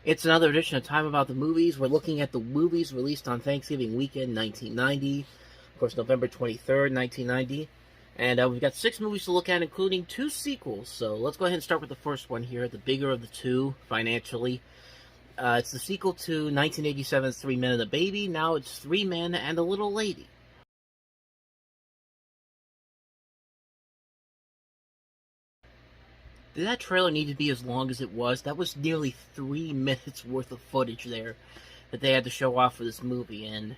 It's another edition of Time About the Movies. We're looking at the movies released on Thanksgiving weekend 1990. Of course, November 23rd, 1990. And we've got 6 movies to look at, including 2 sequels. So let's go ahead and start with the first one here, the bigger of the two, financially. It's the sequel to 1987's 3 Men and a Baby. Now it's 3 Men and a Little Lady. Did that trailer need to be as long as it was? That was nearly 3 minutes worth of footage there that they had to show off for this movie. And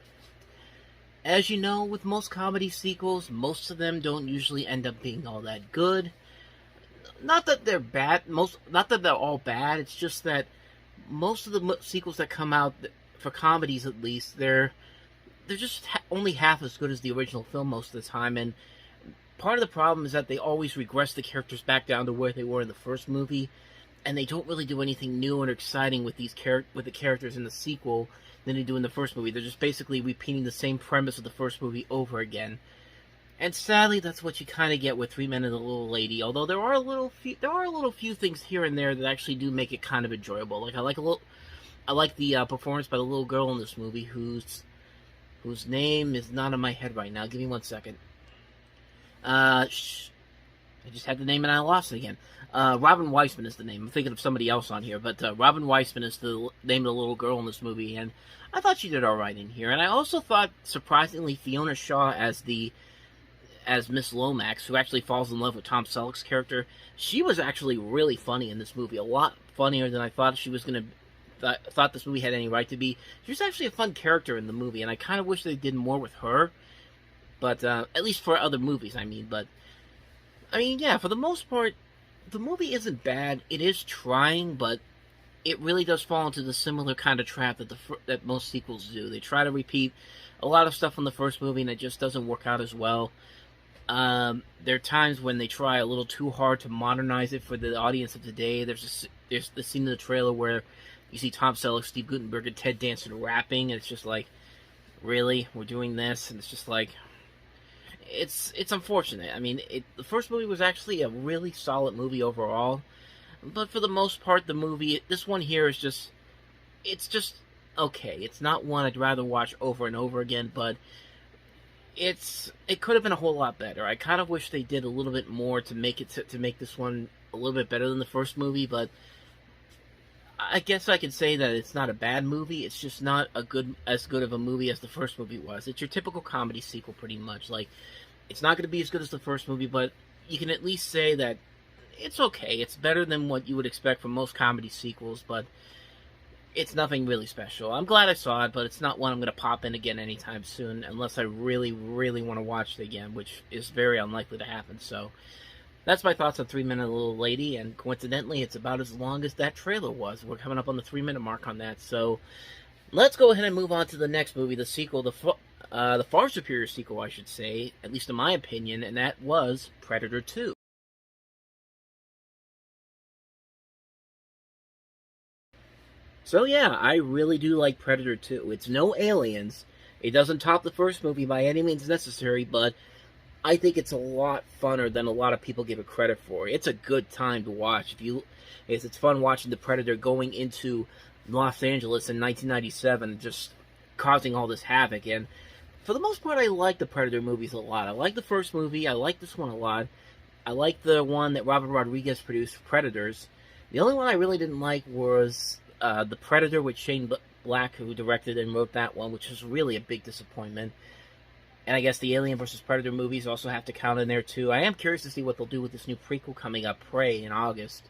as you know, with most comedy sequels, most of them don't usually end up being all that good. Not that they're bad, not that they're all bad. It's just that most of the sequels that come out, for comedies at least, they're just only half as good as the original film most of the time. And part of the problem is that they always regress the characters back down to where they were in the first movie, and they don't really do anything new and exciting with with the characters in the sequel than they do in the first movie. They're just basically repeating the same premise of the first movie over again. And sadly, that's what you kind of get with 3 Men and a Little Lady. Although there are a little few things here and there that actually do make it kind of enjoyable. Like I like the performance by the little girl in this movie, whose name is not in my head right now. Give me 1 second. I just had the name and I lost it again. Robin Weissman is the name. I'm thinking of somebody else on here, but Robin Weissman is the name of the little girl in this movie, and I thought she did alright in here. And I also thought, surprisingly, Fiona Shaw as Miss Lomax, who actually falls in love with Tom Selleck's character, she was actually really funny in this movie. A lot funnier than I thought she was going to... thought this movie had any right to be. She was actually a fun character in the movie, and I kind of wish they did more with her. But, at least for other movies, I mean. But, I mean, yeah, for the most part, the movie isn't bad. It is trying, but it really does fall into the similar kind of trap that most sequels do. They try to repeat a lot of stuff from the first movie, and it just doesn't work out as well. There are times when they try a little too hard to modernize it for the audience of today. There's the scene in the trailer where you see Tom Selleck, Steve Guttenberg, and Ted Danson rapping, and it's just like, really? We're doing this? And it's just like... It's unfortunate. I mean, the first movie was actually a really solid movie overall, but for the most part, this one here is just okay. It's not one I'd rather watch over and over again, but it could have been a whole lot better. I kind of wish they did a little bit more to make this one a little bit better than the first movie, but I guess I could say that it's not a bad movie. It's just not as good of a movie as the first movie was. It's your typical comedy sequel, pretty much. Like, it's not going to be as good as the first movie, but you can at least say that it's okay. It's better than what you would expect from most comedy sequels, but it's nothing really special. I'm glad I saw it, but it's not one I'm going to pop in again anytime soon, unless I really, really want to watch it again, which is very unlikely to happen. So that's my thoughts on 3 Men and a Little Lady, and coincidentally, it's about as long as that trailer was. We're coming up on the 3-minute mark on that, so let's go ahead and move on to the next movie, the sequel, the far superior sequel, I should say, at least in my opinion, and that was Predator 2. So yeah, I really do like Predator 2. It's no aliens. It doesn't top the first movie by any means necessary, but I think it's a lot funner than a lot of people give it credit for. It's a good time to watch. It's fun watching the Predator going into Los Angeles in 1997, just causing all this havoc. And for the most part, I like the Predator movies a lot. I like the first movie. I like this one a lot. I like the one that Robert Rodriguez produced, Predators. The only one I really didn't like was The Predator with Shane Black, who directed and wrote that one, which was really a big disappointment. And I guess the Alien vs. Predator movies also have to count in there, too. I am curious to see what they'll do with this new prequel coming up, Prey, in August.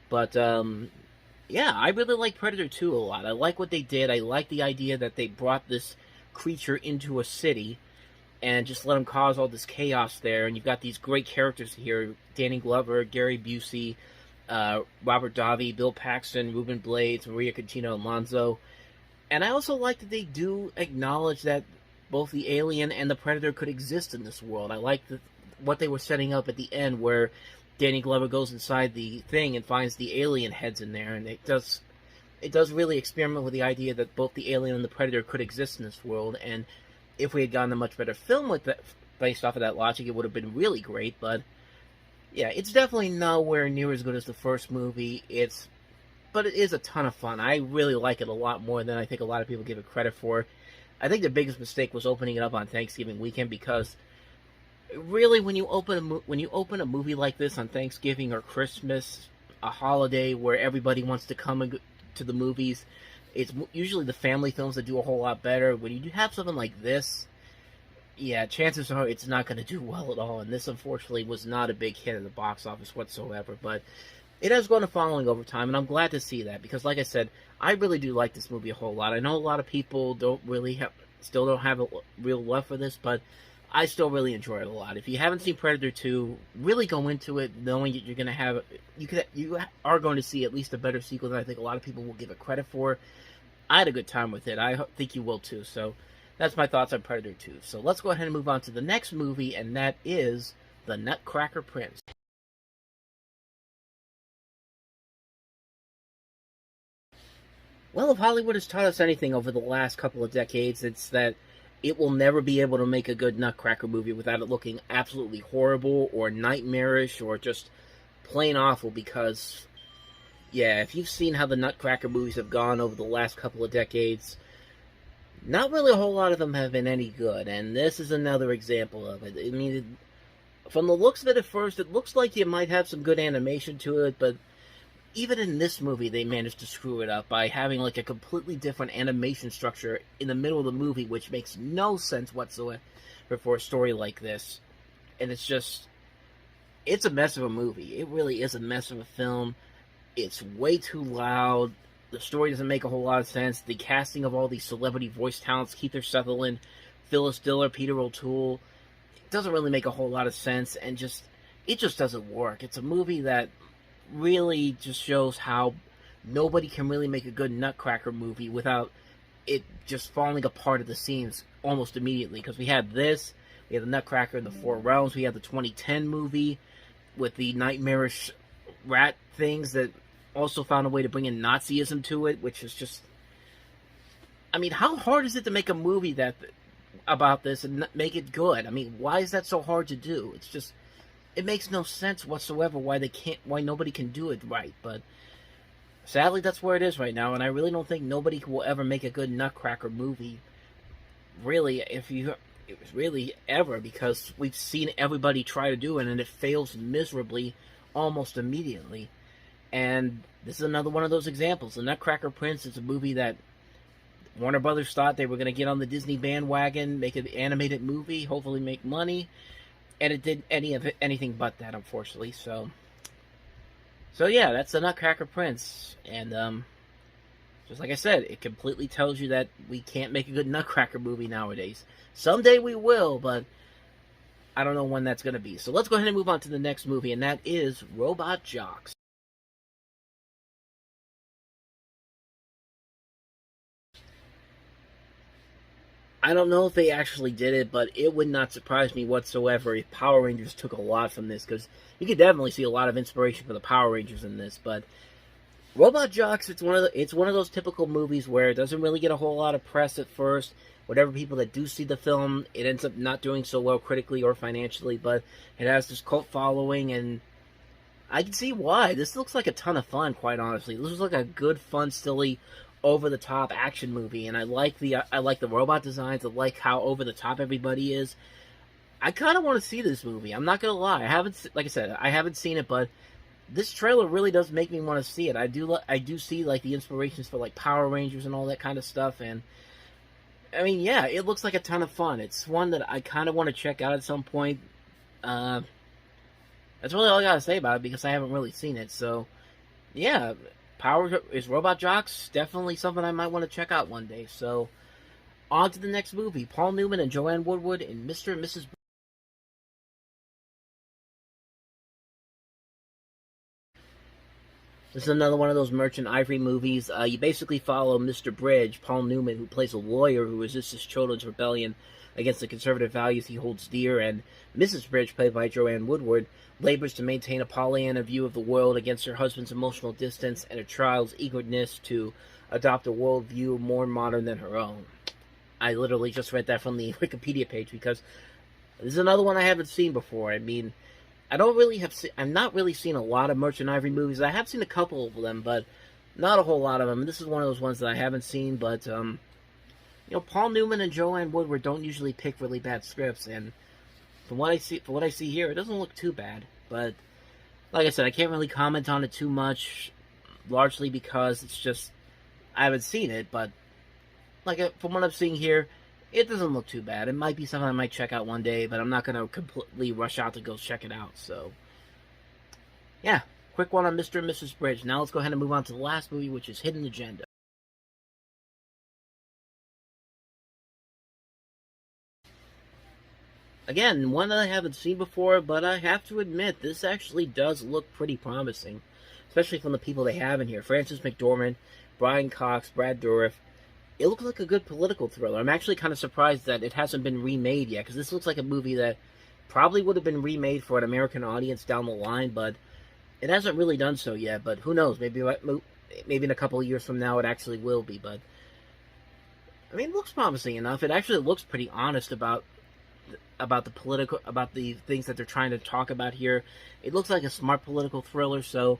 But, yeah, I really like Predator 2 a lot. I like what they did. I like the idea that they brought this creature into a city and just let him cause all this chaos there. And you've got these great characters here. Danny Glover, Gary Busey, Robert Davi, Bill Paxton, Ruben Blades, Maria Conchita Alonso. And I also like that they do acknowledge that both the alien and the Predator could exist in this world. I like what they were setting up at the end, where Danny Glover goes inside the thing and finds the alien heads in there, and it does really experiment with the idea that both the alien and the Predator could exist in this world. And if we had gotten a much better film with that, based off of that logic, it would have been really great. But yeah, it's definitely nowhere near as good as the first movie. It's but it is a ton of fun. I really like it a lot more than I think a lot of people give it credit for. I think the biggest mistake was opening it up on Thanksgiving weekend, because really, when you open a movie like this on Thanksgiving or Christmas, a holiday where everybody wants to come to the movies, it's usually the family films that do a whole lot better. When you have something like this, yeah, chances are it's not going to do well at all. And this, unfortunately, was not a big hit at the box office whatsoever. But it has grown a following over time, and I'm glad to see that, because, like I said, I really do like this movie a whole lot. I know a lot of people still don't have a real love for this, but I still really enjoy it a lot. If you haven't seen Predator 2, really go into it knowing that you're going to have you are going to see at least a better sequel than I think a lot of people will give it credit for. I had a good time with it. I think you will too. So that's my thoughts on Predator 2. So let's go ahead and move on to the next movie, and that is The Nutcracker Prince. Well, if Hollywood has taught us anything over the last couple of decades, it's that it will never be able to make a good Nutcracker movie without it looking absolutely horrible or nightmarish or just plain awful, because, yeah, if you've seen how the Nutcracker movies have gone over the last couple of decades, not really a whole lot of them have been any good, and this is another example of it. I mean, from the looks of it at first, it looks like you might have some good animation to it, but even in this movie, they managed to screw it up by having like a completely different animation structure in the middle of the movie, which makes no sense whatsoever for a story like this. And it's a mess of a movie. It really is a mess of a film. It's way too loud. The story doesn't make a whole lot of sense. The casting of all these celebrity voice talents, Kiefer Sutherland, Phyllis Diller, Peter O'Toole, it doesn't really make a whole lot of sense, and it just doesn't work. It's a movie that really just shows how nobody can really make a good Nutcracker movie without it just falling apart at the seams almost immediately. Because we had the Nutcracker in the Four Realms, we had the 2010 movie with the nightmarish rat things that also found a way to bring in Nazism to it, which is just, I mean, how hard is it to make a movie about this and make it good? I mean, why is that so hard to do? It makes no sense whatsoever why nobody can do it right, but sadly that's where it is right now, and I really don't think nobody will ever make a good Nutcracker movie, really, ever, because we've seen everybody try to do it, and it fails miserably almost immediately. And this is another one of those examples. The Nutcracker Prince is a movie that Warner Brothers thought they were going to get on the Disney bandwagon, make an animated movie, hopefully make money. And it did anything but that, unfortunately. So yeah, that's the Nutcracker Prince. And just like I said, it completely tells you that we can't make a good Nutcracker movie nowadays. Someday we will, but I don't know when that's going to be. So let's go ahead and move on to the next movie, and that is Robot Jox. I don't know if they actually did it, but it would not surprise me whatsoever if Power Rangers took a lot from this, because you could definitely see a lot of inspiration for the Power Rangers in this. But Robot Jox, it's one of those typical movies where it doesn't really get a whole lot of press at first. Whatever people that do see the film, it ends up not doing so well critically or financially, but it has this cult following, and I can see why. This looks like a ton of fun, quite honestly. This looks like a good, fun, silly, over-the-top action movie, and I like the robot designs. I like how over-the-top everybody is. I kind of want to see this movie. I'm not gonna lie. Like I said, I haven't seen it, but this trailer really does make me want to see it. I do see like the inspirations for like Power Rangers and all that kind of stuff, and I mean, yeah, it looks like a ton of fun. It's one that I kind of want to check out at some point. That's really all I gotta say about it, because I haven't really seen it. So, yeah, Robot Jox definitely something I might want to check out one day. So, on to the next movie. Paul Newman and Joanne Woodward in Mr. and Mrs. This is another one of those Merchant Ivory movies. You basically follow Mr. Bridge, Paul Newman, who plays a lawyer who resists his children's rebellion against the conservative values he holds dear, and Mrs. Bridge, played by Joanne Woodward, labors to maintain a Pollyanna view of the world against her husband's emotional distance and her child's eagerness to adopt a worldview more modern than her own. I literally just read that from the Wikipedia page, because this is another one I haven't seen before. I mean, I've not really seen a lot of Merchant Ivory movies. I have seen a couple of them, but Not a whole lot of them. This is one of those ones that I haven't seen, but Paul Newman and Joanne Woodward don't usually pick really bad scripts, and from what I see here, it doesn't look too bad. But like I said, I can't really comment on it too much, largely because it's just I haven't seen it. But from what I'm seeing here, it doesn't look too bad. It might be something I might check out one day, but I'm not gonna completely rush out to go check it out. So yeah, quick one on Mr. and Mrs. Bridge. Now let's go ahead and move on to the last movie, which is Hidden Agenda. Again, one that I haven't seen before, but I have to admit, this actually does look pretty promising. Especially from the people they have in here. Frances McDormand, Brian Cox, Brad Dourif. It looks like a good political thriller. I'm actually kind of surprised that it hasn't been remade yet, because this looks like a movie that probably would have been remade for an American audience down the line, but it hasn't really done so yet. But who knows? Maybe in a couple of years from now it actually will be. But I mean, it looks promising enough. It actually looks pretty honest about the things that they're trying to talk about here. It looks like a smart political thriller, so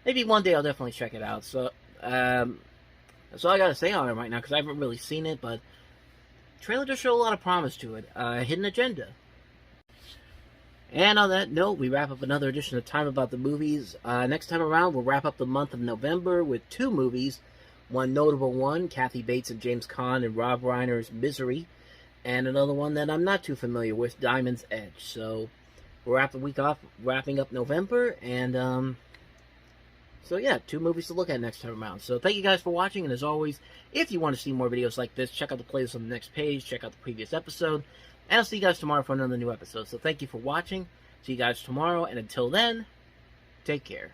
maybe one day I'll definitely check it out. So that's all I gotta say on it right now, because I haven't really seen it, but the trailer does show a lot of promise to it. Hidden Agenda. And on that note, we wrap up another edition of Time About the Movies. Next time around, we'll wrap up the month of November with 2 movies. One notable one, Kathy Bates and James Caan and Rob Reiner's Misery. And another one that I'm not too familiar with, Diamond's Edge. So we'll wrap the week off, wrapping up November, and so yeah, 2 movies to look at next time around. So thank you guys for watching, and as always, if you want to see more videos like this, check out the playlist on the next page, check out the previous episode, and I'll see you guys tomorrow for another new episode. So thank you for watching, see you guys tomorrow, and until then, take care.